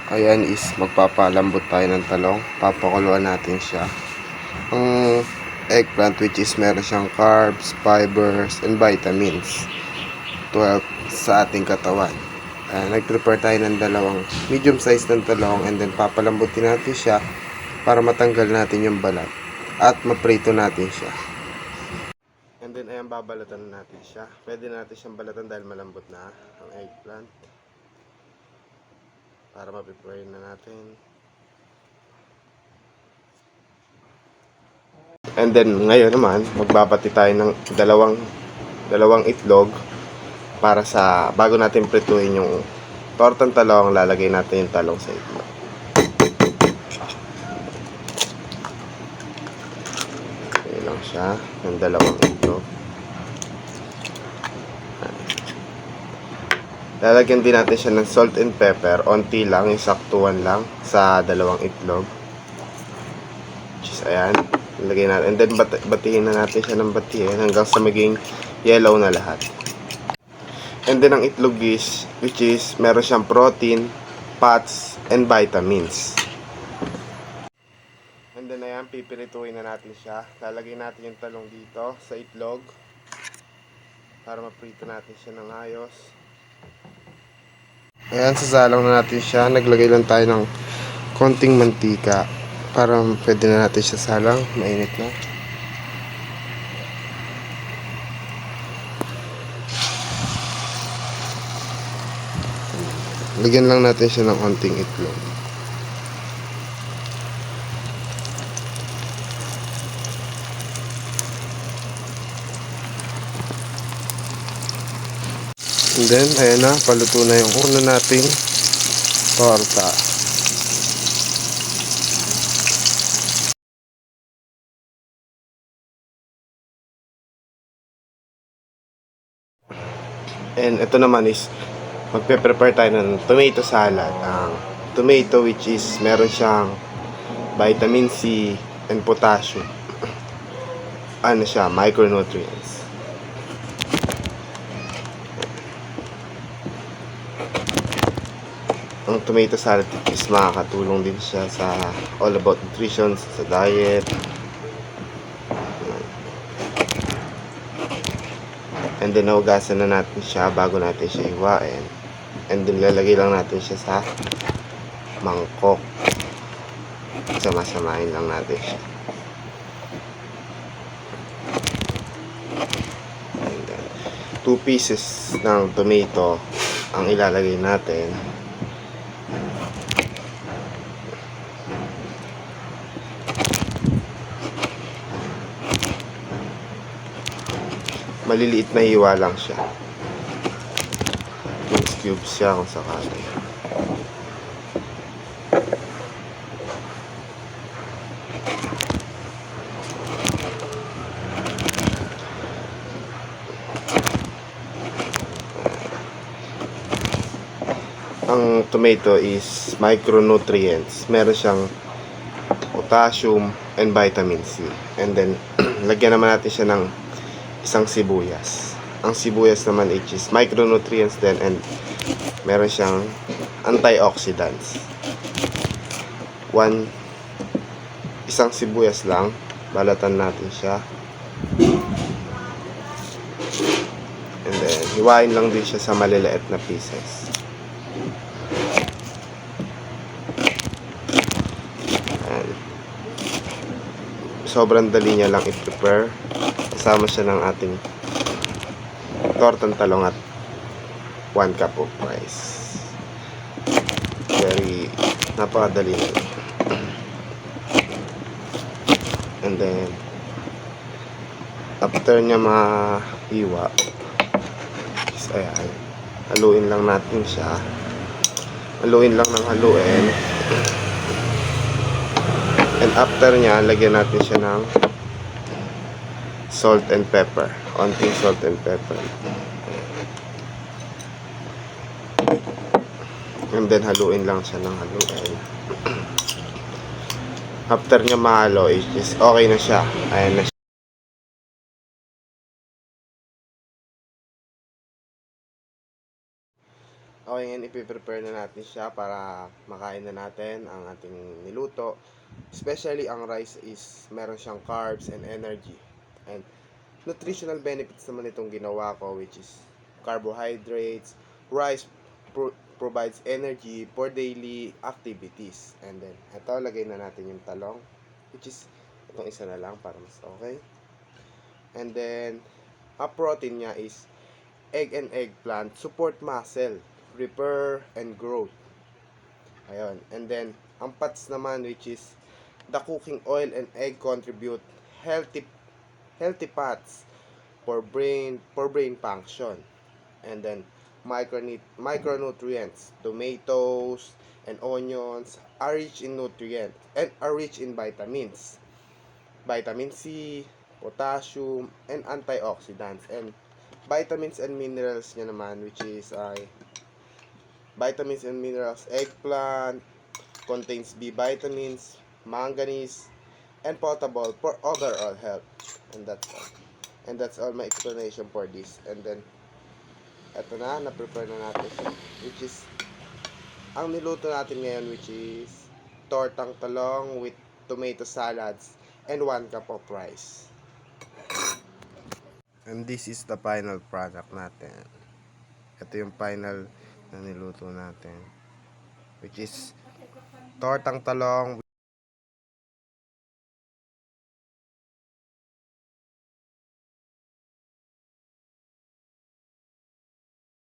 Ayan is magpapalambot tayo ng talong. Papakuluan natin siya. Ang eggplant, which is meron siyang carbs, fibers, and vitamins to help sa ating katawan. Nag-prepare tayo ng dalawang medium size ng talong, and then papalambutin natin siya para matanggal natin yung balat at maprito natin siya. And then ayan, babalatan natin siya. Pwede natin siyang balatan dahil malambot na ang eggplant. Para ma-prepare na natin. And then ngayon naman, magbabati tayo ng dalawang itlog para sa bago natin prituhin yung tortang talong, lalagay natin yung talong sa itlog. Ayan lang siya, yung dalawang itlog. Lalagyan din natin siya ng salt and pepper, onti lang, yung saktuan lang sa dalawang itlog. Ayan, ilagay natin. And then batihin na natin siya ng batihin hanggang sa maging yellow na lahat. And then ang itlog is, which is meron siyang protein, fats, and vitamins. And then ayan, pipirituhin na natin siya. Lalagay natin yung talong dito sa itlog para maprito natin siya ng ayos. Ayan, sasalang na natin siya. Naglagay lang tayo ng konting mantika para pwede na natin siya salang. Mainit na. Lagyan lang natin siya ng konting itlog. And then, ayan na, paluto na yung uno nating torta. And ito naman is, magpe-prepare tayo ng tomato salad. Ang tomato, which is meron siyang vitamin C and potassium. Ano siya, micronutrients. Ang tomato salad is makakatulong din siya sa all about nutrition, sa diet. And then naugasan na natin siya bago natin siya hiwain. And then lalagay lang natin siya sa mangkok. Sama-samahin lang natin siya. And then 2 pieces ng tomato ang ilalagay natin. Maliliit na hiwa lang siya. Yung cubes siya kung sakali. Ang tomato is micronutrients. Meron siyang potassium and vitamin C. And then, lagyan naman natin siya ng isang sibuyas. Ang sibuyas naman is micronutrients din, and meron siyang antioxidants. Isang sibuyas lang, balatan natin siya. And then hiwain lang din siya sa maliliit na pieces. And sobrang dali niya lang i-prepare. Kasama siya ng ating tortang talong at 1 cup of rice. Napakadali na. And then after niya mahiwa, ayan, haluin lang natin siya. Haluin lang ng haluin. And after niya, lagyan natin siya ng salt and pepper. Onting salt and pepper. And then haluin lang siya ng haluin. After niya mahalo, is okay na siya. Ayan na siya. Okay, ngayon ipiprepare na natin siya para makain na natin ang ating niluto. Especially ang rice is meron siyang carbs and energy. And nutritional benefits naman itong ginawa ko, which is carbohydrates. Rice provides energy for daily activities. And then, ito, lagay na natin yung talong, which is itong isa na lang para mas okay. And then, ang protein niya is egg and eggplant, support muscle, repair, and growth. Ayun. And then, ang fats naman, which is the cooking oil and egg contribute healthy fats for brain function. And then, micronutrients, tomatoes and onions are rich in nutrients and are rich in vitamins. Vitamin C, potassium, and antioxidants. And vitamins and minerals niya naman, which is vitamins and minerals, eggplant contains B vitamins, manganese, and potable for overall health. And that's all. And that's all my explanation for this. And then, eto na-prepare na natin siya. Which is, ang niluto natin ngayon, which is tortang talong with tomato salads and 1 cup of rice. And this is the final product natin. Ito yung final na niluto natin, which is tortang talong